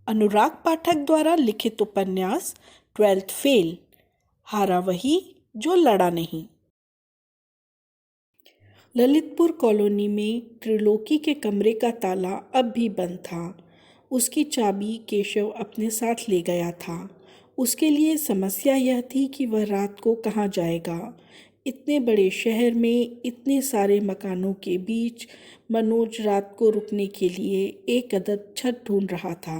अनुराग पाठक द्वारा लिखित उपन्यास 12th फेल। हारा वही जो लड़ा नहीं। ललितपुर कॉलोनी में त्रिलोकी के कमरे का ताला अब भी बंद था। उसकी चाबी केशव अपने साथ ले गया था। उसके लिए समस्या यह थी कि वह रात को कहाँ जाएगा। इतने बड़े शहर में इतने सारे मकानों के बीच मनोज रात को रुकने के लिए एक अदद छत ढूंढ रहा था,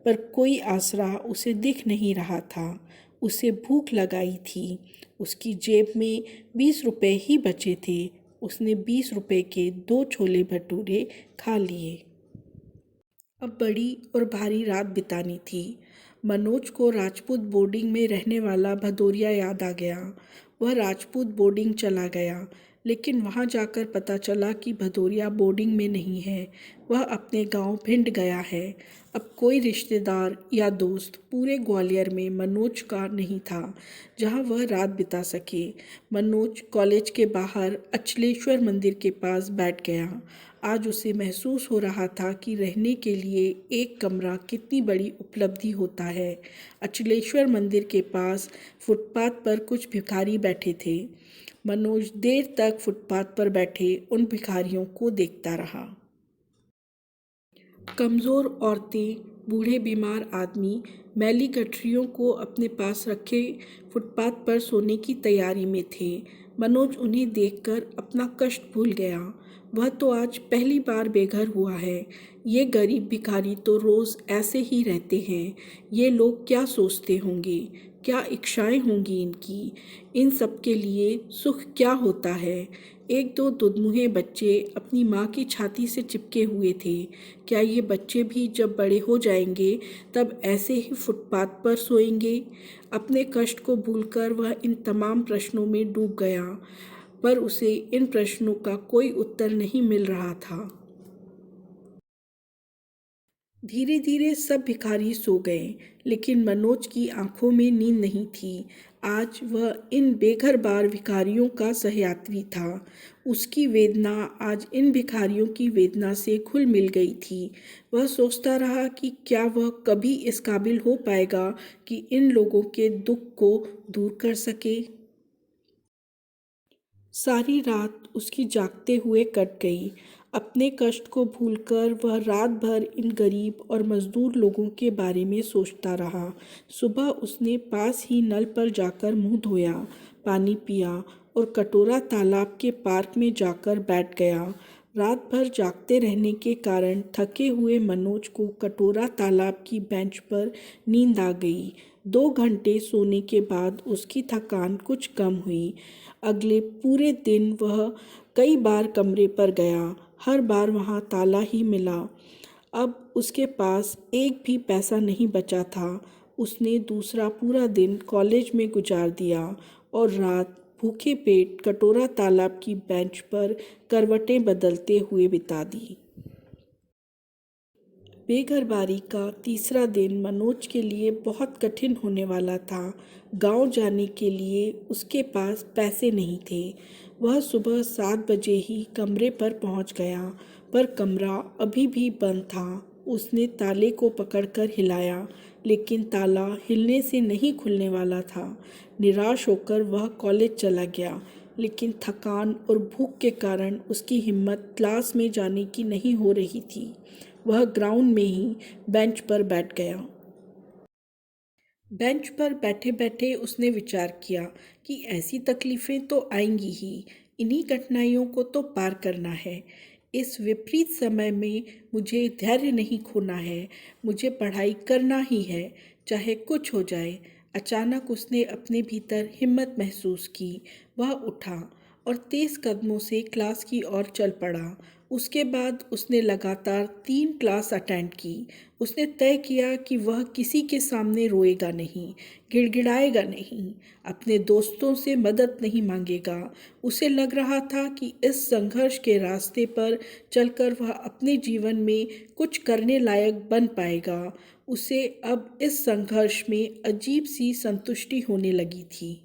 पर कोई आसरा उसे दिख नहीं रहा था। उसे भूख लगाई थी। उसकी जेब में 20 रुपए ही बचे थे। उसने 20 रुपए के 2 छोले भटूरे खा लिए। अब बड़ी और भारी रात बितानी थी। मनोज को राजपूत बोर्डिंग में रहने वाला भदौरिया याद आ गया। वह राजपूत बोर्डिंग चला गया, लेकिन वहां जाकर पता चला कि भदौरिया बोर्डिंग में नहीं है। वह अपने गांव भिंड गया है। अब कोई रिश्तेदार या दोस्त पूरे ग्वालियर में मनोज का नहीं था जहां वह रात बिता सके। मनोज कॉलेज के बाहर अचलेश्वर मंदिर के पास बैठ गया। आज उसे महसूस हो रहा था कि रहने के लिए एक कमरा कितनी बड़ी उपलब्धि होता है। अचलेश्वर मंदिर के पास फुटपाथ पर कुछ भिखारी बैठे थे। मनोज देर तक फुटपाथ पर बैठे उन भिखारियों को देखता रहा। कमज़ोर औरतें, बूढ़े बीमार आदमी मैली गठरियों को अपने पास रखे फुटपाथ पर सोने की तैयारी में थे। मनोज उन्हें देखकर अपना कष्ट भूल गया। वह तो आज पहली बार बेघर हुआ है। ये गरीब भिखारी तो रोज़ ऐसे ही रहते हैं। ये लोग क्या सोचते होंगे, क्या इच्छाएं होंगी इनकी। इन सब के लिए सुख क्या होता है। एक दो दुधमुहे बच्चे अपनी माँ की छाती से चिपके हुए थे। क्या ये बच्चे भी जब बड़े हो जाएंगे तब ऐसे ही फुटपाथ पर सोएंगे। अपने कष्ट को भूलकर वह इन तमाम प्रश्नों में डूब गया, पर उसे इन प्रश्नों का कोई उत्तर नहीं मिल रहा था। धीरे धीरे सब भिखारी सो गए, लेकिन मनोज की आंखों में नींद नहीं थी। आज वह इन बेघर बार भिखारियों का सहयात्री था। उसकी वेदना आज इन भिखारियों की वेदना से घुल मिल गई थी। वह सोचता रहा कि क्या वह कभी इस काबिल हो पाएगा कि इन लोगों के दुख को दूर कर सके। सारी रात उसकी जागते हुए कट गई। अपने कष्ट को भूलकर वह रात भर इन गरीब और मजदूर लोगों के बारे में सोचता रहा। सुबह उसने पास ही नल पर जाकर मुंह धोया, पानी पिया और कटोरा तालाब के पार्क में जाकर बैठ गया। रात भर जागते रहने के कारण थके हुए मनोज को कटोरा तालाब की बेंच पर नींद आ गई। 2 घंटे सोने के बाद उसकी थकान कुछ कम हुई। अगले पूरे दिन वह कई बार कमरे पर गया। हर बार वहाँ ताला ही मिला। अब उसके पास एक भी पैसा नहीं बचा था। उसने दूसरा पूरा दिन कॉलेज में गुजार दिया और रात भूखे पेट कटोरा तालाब की बेंच पर करवटें बदलते हुए बिता दी। बेघरबारी का तीसरा दिन मनोज के लिए बहुत कठिन होने वाला था। गांव जाने के लिए उसके पास पैसे नहीं थे। वह सुबह 7 बजे ही कमरे पर पहुंच गया, पर कमरा अभी भी बंद था। उसने ताले को पकड़कर हिलाया, लेकिन ताला हिलने से नहीं खुलने वाला था। निराश होकर वह कॉलेज चला गया, लेकिन थकान और भूख के कारण उसकी हिम्मत क्लास में जाने की नहीं हो रही थी। वह ग्राउंड में ही बेंच पर बैठ गया। बेंच पर बैठे बैठे उसने विचार किया कि ऐसी तकलीफ़ें तो आएंगी ही। इन्हीं कठिनाइयों को तो पार करना है। इस विपरीत समय में मुझे धैर्य नहीं खोना है। मुझे पढ़ाई करना ही है, चाहे कुछ हो जाए। अचानक उसने अपने भीतर हिम्मत महसूस की। वह उठा और तेज़ कदमों से क्लास की ओर चल पड़ा। उसके बाद उसने लगातार 3 क्लास अटेंड की। उसने तय किया कि वह किसी के सामने रोएगा नहीं, गिड़गिड़ाएगा नहीं, अपने दोस्तों से मदद नहीं मांगेगा। उसे लग रहा था कि इस संघर्ष के रास्ते पर चलकर वह अपने जीवन में कुछ करने लायक बन पाएगा। उसे अब इस संघर्ष में अजीब सी संतुष्टि होने लगी थी।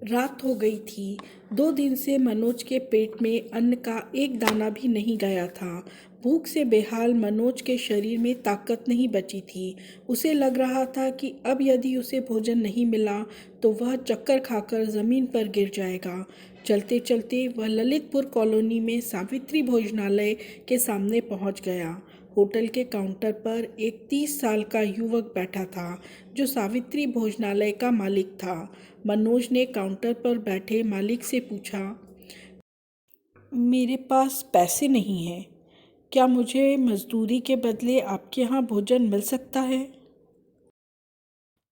रात हो गई थी। 2 दिन से मनोज के पेट में अन्न का एक दाना भी नहीं गया था। भूख से बेहाल मनोज के शरीर में ताकत नहीं बची थी। उसे लग रहा था कि अब यदि उसे भोजन नहीं मिला तो वह चक्कर खाकर ज़मीन पर गिर जाएगा। चलते चलते वह ललितपुर कॉलोनी में सावित्री भोजनालय के सामने पहुंच गया। होटल के काउंटर पर एक 30 साल का युवक बैठा था जो सावित्री भोजनालय का मालिक था। मनोज ने काउंटर पर बैठे मालिक से पूछा, मेरे पास पैसे नहीं हैं, क्या मुझे मजदूरी के बदले आपके यहाँ भोजन मिल सकता है?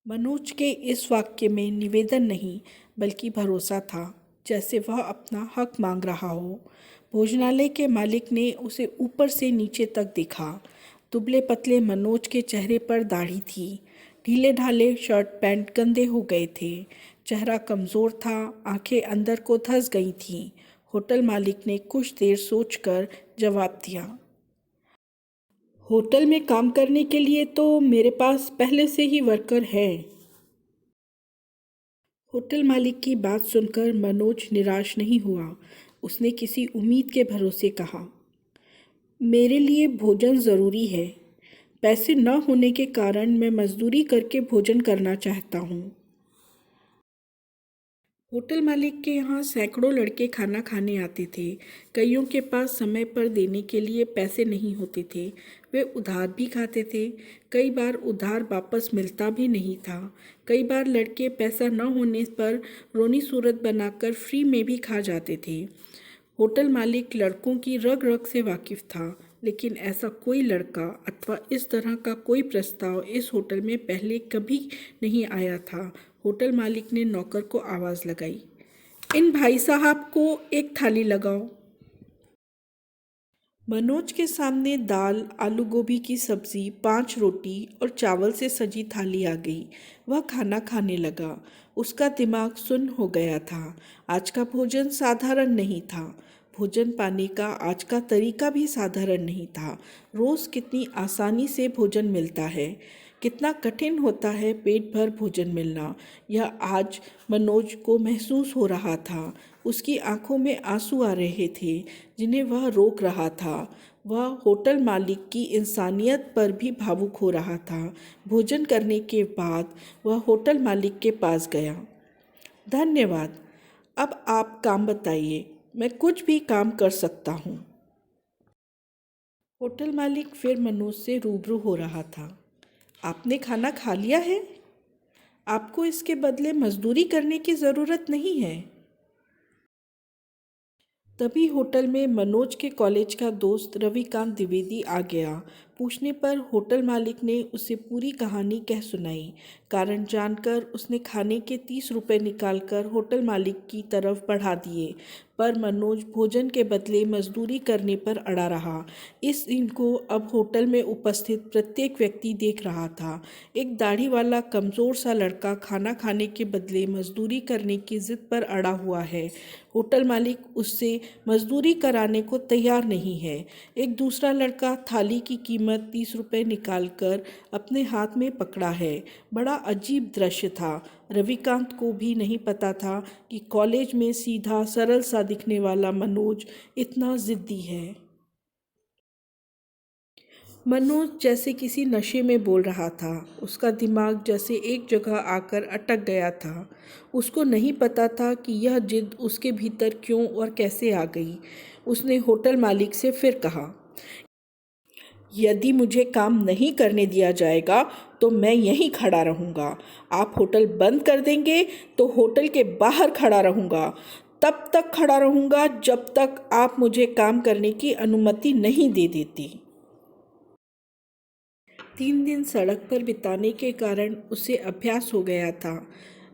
मनोज के इस वाक्य में निवेदन नहीं बल्कि भरोसा था, जैसे वह अपना हक मांग रहा हो। भोजनालय के मालिक ने उसे ऊपर से नीचे तक देखा। दुबले पतले मनोज के चेहरे पर दाढ़ी थी। ढीले ढाले शर्ट पैंट गंदे हो गए थे। चेहरा कमज़ोर था, आंखें अंदर को धंस गई थीं। होटल मालिक ने कुछ देर सोचकर जवाब दिया, होटल में काम करने के लिए तो मेरे पास पहले से ही वर्कर हैं। होटल मालिक की बात सुनकर मनोज निराश नहीं हुआ। उसने किसी उम्मीद के भरोसे कहा, मेरे लिए भोजन ज़रूरी है। पैसे न होने के कारण मैं मजदूरी करके भोजन करना चाहता हूँ। होटल मालिक के यहाँ सैकड़ों लड़के खाना खाने आते थे। कईयों के पास समय पर देने के लिए पैसे नहीं होते थे। वे उधार भी खाते थे। कई बार उधार वापस मिलता भी नहीं था। कई बार लड़के पैसा न होने पर रोनी सूरत बनाकर फ्री में भी खा जाते थे। होटल मालिक लड़कों की रग रग से वाकिफ था, लेकिन ऐसा कोई लड़का अथवा इस तरह का कोई प्रस्ताव इस होटल में पहले कभी नहीं आया था। होटल मालिक ने नौकर को आवाज़ लगाई, इन भाई साहब को एक थाली लगाओ। मनोज के सामने दाल, आलू गोभी की सब्जी, 5 रोटी और चावल से सजी थाली आ गई। वह खाना खाने लगा। उसका दिमाग सुन्न हो गया था। आज का भोजन साधारण नहीं था। भोजन पाने का आज का तरीका भी साधारण नहीं था। रोज़ कितनी आसानी से भोजन मिलता है, कितना कठिन होता है पेट भर भोजन मिलना, यह आज मनोज को महसूस हो रहा था। उसकी आंखों में आंसू आ रहे थे जिन्हें वह रोक रहा था। वह होटल मालिक की इंसानियत पर भी भावुक हो रहा था। भोजन करने के बाद वह होटल मालिक के पास गया। धन्यवाद, अब आप काम बताइए, मैं कुछ भी काम कर सकता हूँ। होटल मालिक फिर मनोज से रूबरू हो रहा था। आपने खाना खा लिया है? आपको इसके बदले मजदूरी करने की ज़रूरत नहीं है। तभी होटल में मनोज के कॉलेज का दोस्त रविकांत द्विवेदी आ गया। पूछने पर होटल मालिक ने उसे पूरी कहानी कह सुनाई। कारण जानकर उसने खाने के 30 रुपए निकालकर होटल मालिक की तरफ बढ़ा दिए, पर मनोज भोजन के बदले मजदूरी करने पर अड़ा रहा। इस सीन को अब होटल में उपस्थित प्रत्येक व्यक्ति देख रहा था। एक दाढ़ी वाला कमज़ोर सा लड़का खाना खाने के बदले मजदूरी करने की जिद पर अड़ा हुआ है। होटल मालिक उससे मजदूरी कराने को तैयार नहीं है। एक दूसरा लड़का थाली की कीमत 30 रुपए निकालकर अपने हाथ में पकड़ा है। बड़ा अजीब दृश्य था। रविकांत को भी नहीं पता था कि कॉलेज में सीधा सरल सा दिखने वाला मनोज इतना जिद्दी है। मनोज जैसे किसी नशे में बोल रहा था। उसका दिमाग जैसे एक जगह आकर अटक गया था। उसको नहीं पता था कि यह जिद उसके भीतर क्यों और कैसे आ गई। उसने होटल मालिक से फिर कहा, यदि मुझे काम नहीं करने दिया जाएगा तो मैं यहीं खड़ा रहूँगा। आप होटल बंद कर देंगे तो होटल के बाहर खड़ा रहूँगा। तब तक खड़ा रहूँगा जब तक आप मुझे काम करने की अनुमति नहीं दे देती। 3 दिन सड़क पर बिताने के कारण उसे अभ्यास हो गया था।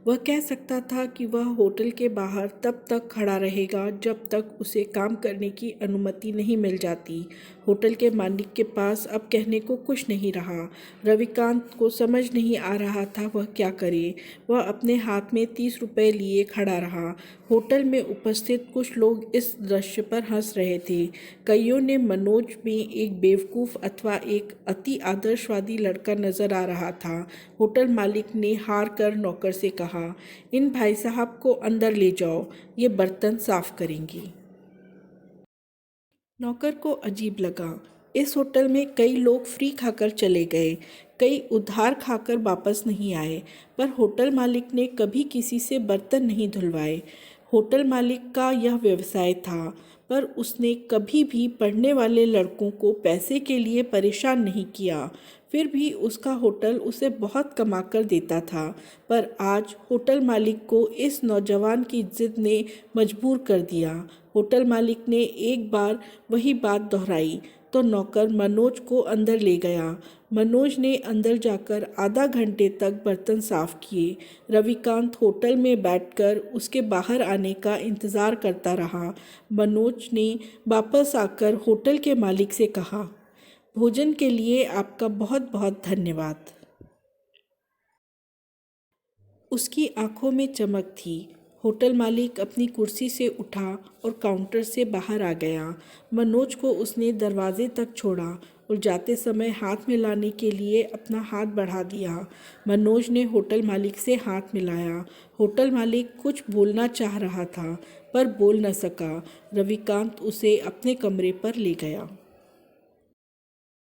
वह कह सकता था कि वह होटल के बाहर तब तक खड़ा रहेगा जब तक उसे काम करने की अनुमति नहीं मिल जाती। होटल के मालिक के पास अब कहने को कुछ नहीं रहा। रविकांत को समझ नहीं आ रहा था वह क्या करे। वह अपने हाथ में 30 रुपए लिए खड़ा रहा। होटल में उपस्थित कुछ लोग इस दृश्य पर हंस रहे थे। कईयों ने मनोज में एक बेवकूफ़ अथवा एक अति आदर्शवादी लड़का नजर आ रहा था। होटल मालिक ने हार कर नौकर से कहा, इन भाई साहब को अंदर ले जाओ, ये बर्तन साफ करेंगी। नौकर को अजीब लगा। इस होटल में कई लोग फ्री खाकर चले गए, कई उधार खाकर वापस नहीं आए, पर होटल मालिक ने कभी किसी से बर्तन नहीं धुलवाए। होटल मालिक का यह व्यवसाय था, पर उसने कभी भी पढ़ने वाले लड़कों को पैसे के लिए परेशान नहीं किया। फिर भी उसका होटल उसे बहुत कमा कर देता था। पर आज होटल मालिक को इस नौजवान की जिद ने मजबूर कर दिया। होटल मालिक ने एक बार वही बात दोहराई तो नौकर मनोज को अंदर ले गया। मनोज ने अंदर जाकर आधा घंटे तक बर्तन साफ किए। रविकांत होटल में बैठकर उसके बाहर आने का इंतज़ार करता रहा। मनोज ने वापस आकर होटल के मालिक से कहा, भोजन के लिए आपका बहुत बहुत धन्यवाद। उसकी आंखों में चमक थी। होटल मालिक अपनी कुर्सी से उठा और काउंटर से बाहर आ गया। मनोज को उसने दरवाजे तक छोड़ा और जाते समय हाथ मिलाने के लिए अपना हाथ बढ़ा दिया। मनोज ने होटल मालिक से हाथ मिलाया। होटल मालिक कुछ बोलना चाह रहा था, पर बोल न सका। रविकांत उसे अपने कमरे पर ले गया।